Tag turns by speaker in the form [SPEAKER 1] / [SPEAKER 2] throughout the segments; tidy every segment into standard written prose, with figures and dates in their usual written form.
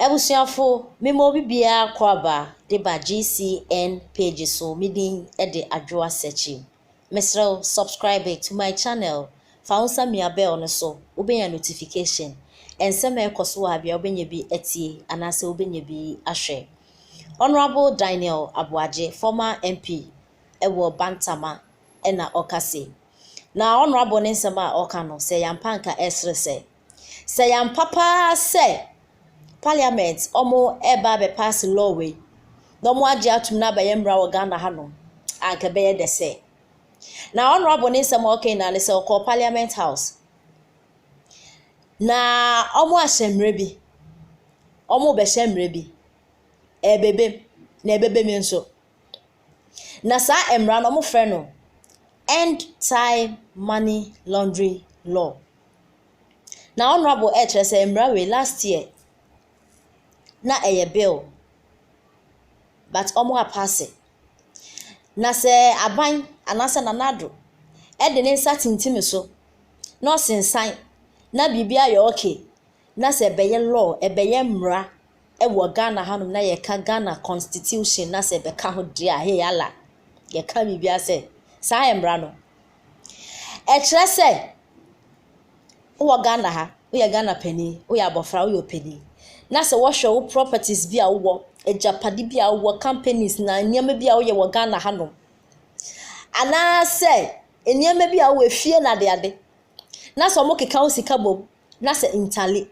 [SPEAKER 1] Ebusuafo memo bibia kwaba de ba GCN page so midin de adwoa searching. Mesrel subscribe to my channel. Faunsa mi bell no so obenya notification. Ensema ekoso abia obenya bi etie anase obenya bi ahwe. Honorable Daniel Abuaje, former MP ewo Bantama ena okase. Na honorable nsema oka no se yampanka esre se yampapa se Parliament omo eba be pass law we no mo age atum na ba yemra wo Ghana ha no anka be ye de se na honorable ni sem okay na le se ko Parliament House na omo asemre bi omo be semre bi ebebe na ebebe mi nso na sa emra no mo frɛ no end time money laundry law na honorable se emra we last year na eye bill but omo pass na se aban anase na nado e de ne nsa tintim so no sensan na bibia ye okay na se beye law e beye mra e wo Ghana hanum na ye ka Ghana constitution na se be ka ho dia he yala ye ka bibia se sa emra no e kire se wo Ghana ha wo ye Ghana pani wo ye abofra wo ye pani na se wo hwe wo properties bi a wo ejapade bi a wo companies na nyema bi a wo ye wo Ghana hanom ana se nyema bi a wo efie na de ade na so mo keka wo sika bom na se intale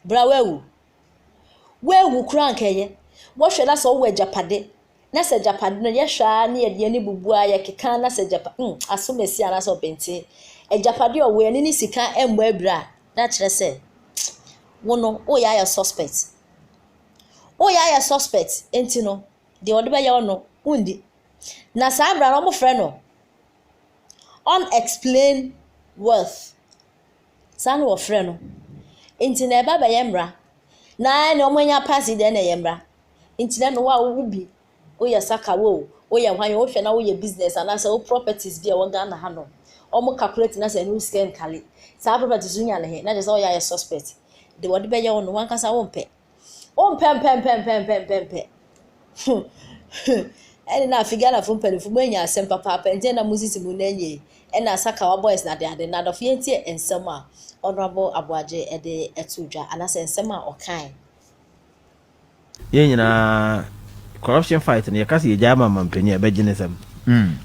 [SPEAKER 1] bra wewu kura nkeye wo hwe na so wo ejapade na se japade no ye hwa na ye ne bubu a ye keka na se japade asomesi ana so bente ejapade o we ni sika embo abra na kire se wono o ya suspect enti no de ode be ya ono undi na sa abra no mo frɛ no unexplained wealth sa no wo frɛ no enti na eba be yemra na omanya pass de na yemra enti na no wa wo bi o ya saka wo o ya hwan wo hwɛ na wo ya business anasa wo properties bi a wo Ghana ha no omo calculate na say no scan kale sa properties unya na he na just o ya suspect de wode be ye wono wankasa wo mpe eni na figa na fun pele fu manya asem papa pente na musisi mu nanye ena saka wa boys na de na do fientie ensem a honorable Abuaje e de etudwa anase ensem a okan
[SPEAKER 2] ye nyina corruption fight ne yakase ye jama mampeni e be ginesem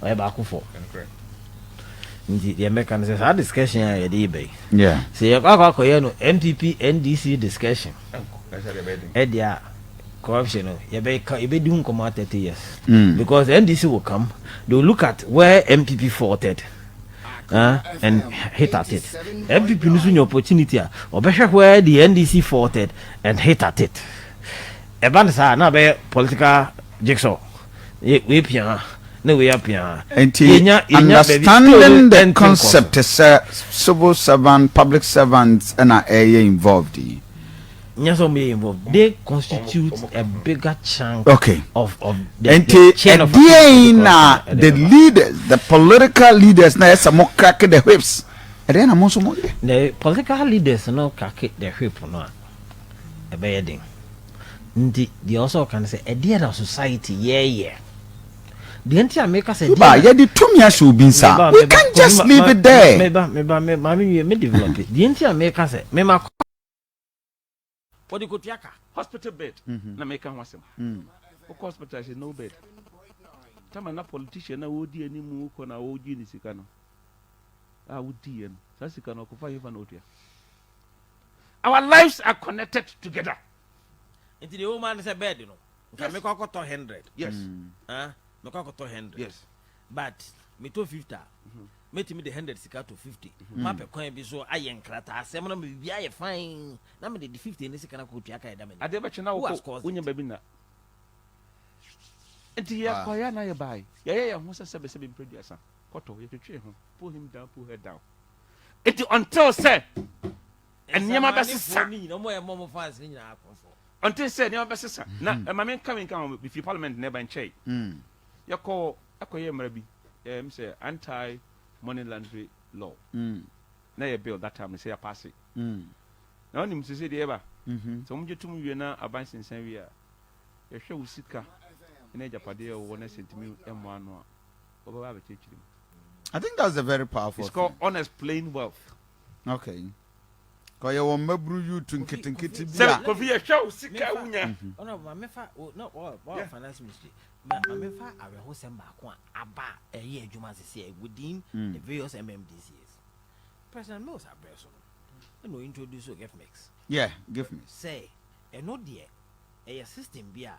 [SPEAKER 2] o ba akufo ndi the American says our discussion ya dey be
[SPEAKER 3] yeah
[SPEAKER 2] say akwa ye no MPP NDC discussion dia corruption no ye be do nkomo 30 years because NDC will come, they will look at where MPP faulted and hit at it. MPP lose an opportunity or better where the NDC faulted and hit at it. Ebansa na be political jigsaw we pia no we up here
[SPEAKER 3] and understanding the concept is civil servant, public servants and are involved.
[SPEAKER 2] Yes, involved. They constitute a bigger chunk of
[SPEAKER 3] the chain of the leaders, the political leaders now some more crack the whips. And then
[SPEAKER 2] the political leaders no crack the whip no a bedding. They also can say a dear of society, yeah. The entire maker said,
[SPEAKER 3] the 2 years will be inside. We can't just leave it there.
[SPEAKER 2] Maybe develop it. The entire maker said, Mema. What you could yaka
[SPEAKER 4] hospital bed na make am wasem hospital is no bed tama na politician na wodi animu ko na wodi ni sika no wodi en sa sika no ko fa yifa na otua. Our lives are connected together.
[SPEAKER 2] Into the woman is a bed, you know. Yes. Make a 100.
[SPEAKER 4] Yes.
[SPEAKER 2] Make a 100.
[SPEAKER 4] Yes.
[SPEAKER 2] But me 250. Make me the 100 sika to 50. Map a coin be so I yankrata. Seven me be I fine. Now me the 50 in this kind of kupiaka.
[SPEAKER 4] I never know when you baby na. And the Yakoya na ya buy. Yeah, who's a 7 producer. Koto, you to pull him down, pull her down. It until say, and Yama Bassissa. No more Momo fans in your until said Yama Bassissa. Now, my man coming with your parliament never in Chay. You call Akoya maybe, say anti money laundry law. Na ye bill that time they say I pass it. Now him to say the ever so mo jetum wie na aban sensan wie a ye hwe wo sika na japade e wo na sentimi emo ano a oba ba chechiri.
[SPEAKER 3] I think that's a very powerful.
[SPEAKER 4] It's called unexplained wealth.
[SPEAKER 3] Okay. Because you want mabru you to nkitinkiti
[SPEAKER 4] Say
[SPEAKER 3] bia.
[SPEAKER 4] Kofi ye hwe wo sika wunya.
[SPEAKER 2] Oh no, ma mefa no what finance ministry. Ma mefa aweho sem ba ko aba eye adwuma sese within the various MMDCs. President Mills abeso. No introduce o GIFMIX.
[SPEAKER 3] Yeah, give me.
[SPEAKER 2] Say, no dear, a system be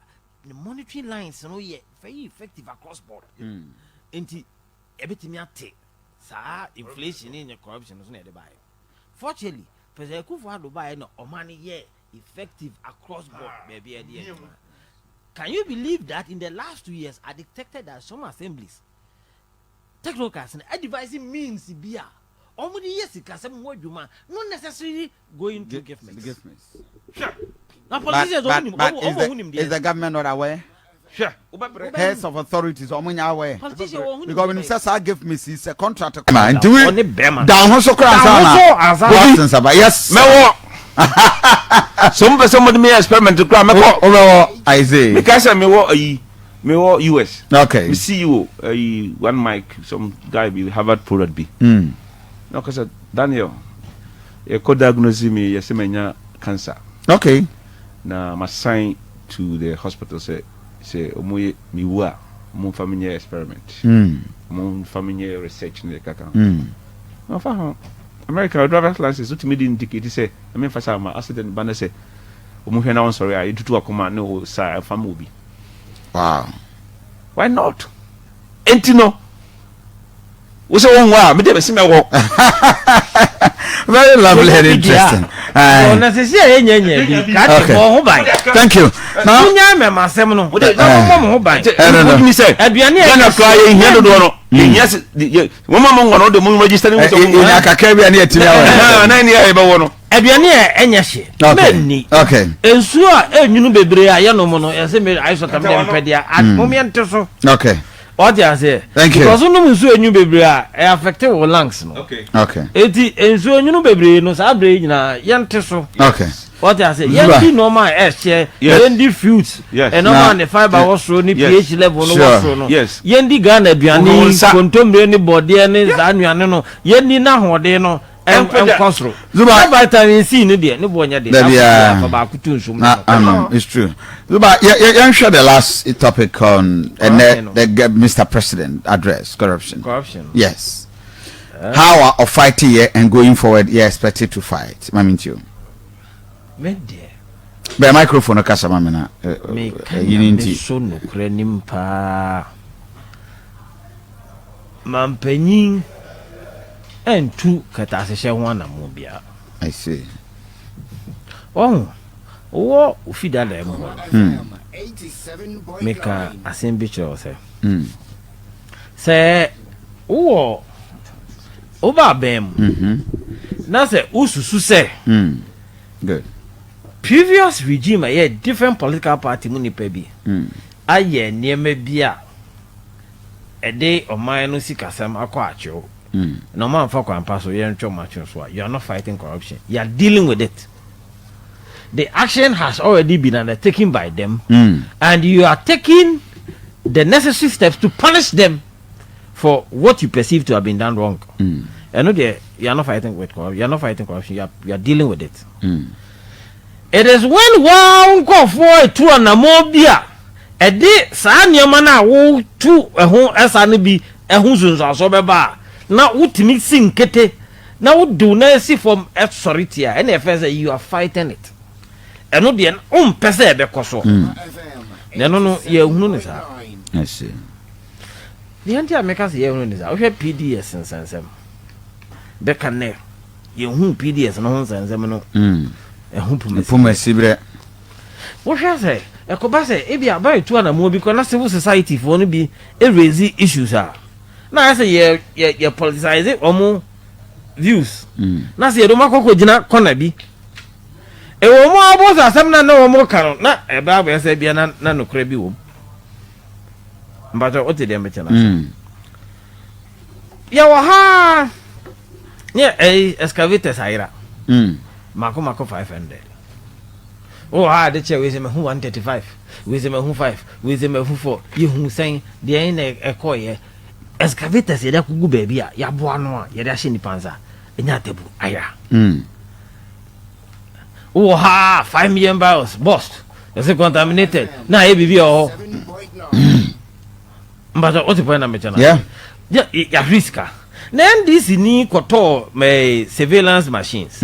[SPEAKER 2] the monetary lines no yet very effective across board. Enti ebetimi ate sa inflation in your corruption no dey buy. Fortunately, President Kufuor buy no money ye effective across board baby at the end. Can you believe that in the last 2 years I detected that some assemblies technocrats and advising means be almost yes it can more not necessarily going to give me. Now politicians
[SPEAKER 3] is the government not aware?
[SPEAKER 4] Sure.
[SPEAKER 3] Heads of authorities aware.
[SPEAKER 2] Politicians
[SPEAKER 3] Because when it says I give me is a contract. Man, do it. Down also yes.
[SPEAKER 4] Somebody may experiment to cram
[SPEAKER 3] I say
[SPEAKER 4] because me wo US.
[SPEAKER 3] Okay.
[SPEAKER 4] We see you one mic some guy be Harvard product be. No, cause Daniel, you could diagnose me yesemenya cancer.
[SPEAKER 3] Okay.
[SPEAKER 4] Na my sign to the hospital say omo mi wa mo family experiment. Mo family research ne kaka. No fa American driver's license to me indicate say I mean for my accident ban say omo hwe na won sorry I tutu akoma no sa fam obi.
[SPEAKER 3] Wow.
[SPEAKER 4] Why not? Entino What's wrong with me?
[SPEAKER 3] Very lovely and interesting. Thank you. Now, okay.
[SPEAKER 2] What you say?
[SPEAKER 3] Thank you.
[SPEAKER 2] Because no nso enyu bebre a affect our lungs no.
[SPEAKER 4] Okay.
[SPEAKER 3] Okay.
[SPEAKER 2] Eti enso enyu bebre no sa bre nyina yente so.
[SPEAKER 3] Okay.
[SPEAKER 2] What you say? Yendi normal share, yendi fruits. And normal the fiber was so ni pH level no was so no. Yendi Ghana aduane kontomre ni body ni za anuane no. Yendi na hode no. Zuba vitamin C ni de ni bonya de na ba kutu nsum
[SPEAKER 3] no. It's true. Zuba you share the last topic on the Mr. President address corruption. Yes. How are fighting here and going forward you expected to fight? Mamintu.
[SPEAKER 2] Me de.
[SPEAKER 3] Be microphone kasa mamena.
[SPEAKER 2] Me so no kra nimpa. Mampanyin and two katashe one mobia.
[SPEAKER 3] I see.
[SPEAKER 2] Oh, ufida le mo. Make a assembly say. Say, oba bem. Na say ususu say.
[SPEAKER 3] Good.
[SPEAKER 2] Previous regime a different political party muni pebi. Aye nieme bia. Ede oman no sikasam akwa acho. No man for so you are not fighting corruption. You are dealing with it. The action has already been undertaken by them, and you are taking the necessary steps to punish them for what you perceive to have been done wrong. And you are not fighting with corruption. You are not fighting corruption. You are dealing with it. It is when one go for a tour na mobia. A day, Sanyamana wo to a home as an be a who's also beba. Now ultimate sing kete. Now do not see from authority and if you are fighting it. And not the person because so. No, you know
[SPEAKER 3] I see.
[SPEAKER 2] The anti Americans here is our PDS and sense them. They can ne you whom PDS and on sense them no. A whom
[SPEAKER 3] Puma Sibre.
[SPEAKER 2] What shall I say? A cobase, if you are by 2 and more because civil society for only be a raising issues are. Now I say you politicize it or more views. Now say you don't jina corner be. E wo mo abosa asem na no mo kan na e ba ba say bia na no kra bi wo. Mbato o te dem becha na. Ya wa ha. Excavator saira. Mako 500. oh ah de che we say me hu 135 we say me hu 5 we say me hu 4 ye hu sen de en e koye excavators ye da kugu baby a ya boa no a ye da hye ni panza enya tebu aya oh ha 5 million barrels bust is it contaminated na e bibi o mbata o ti point na me chana ya riska na NDC ni koto me surveillance machines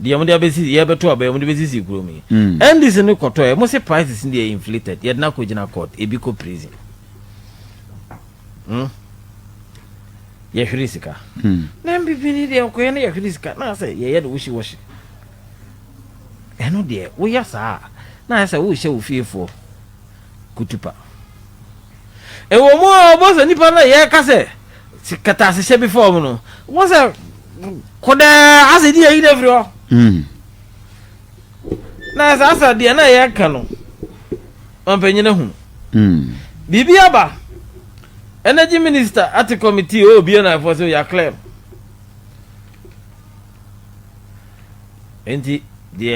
[SPEAKER 2] the amount of basis you beto about the basis you grow me NDC ni koto e mo say prices in the inflated yet na ko jina court e bi ko prison ye riska na mbibi ni de ko ye na ye riska na say ye de wushi wushi eno de wo ya sa na say wo hye wo fiefo kutupa e wo mo bo se nipa na ye ka se kata se before no wo se koda ase di yi de frio na sa asa de na ye ka no ampanyi na hu bibi aba energy minister at the committee obi na for so ya claim enti de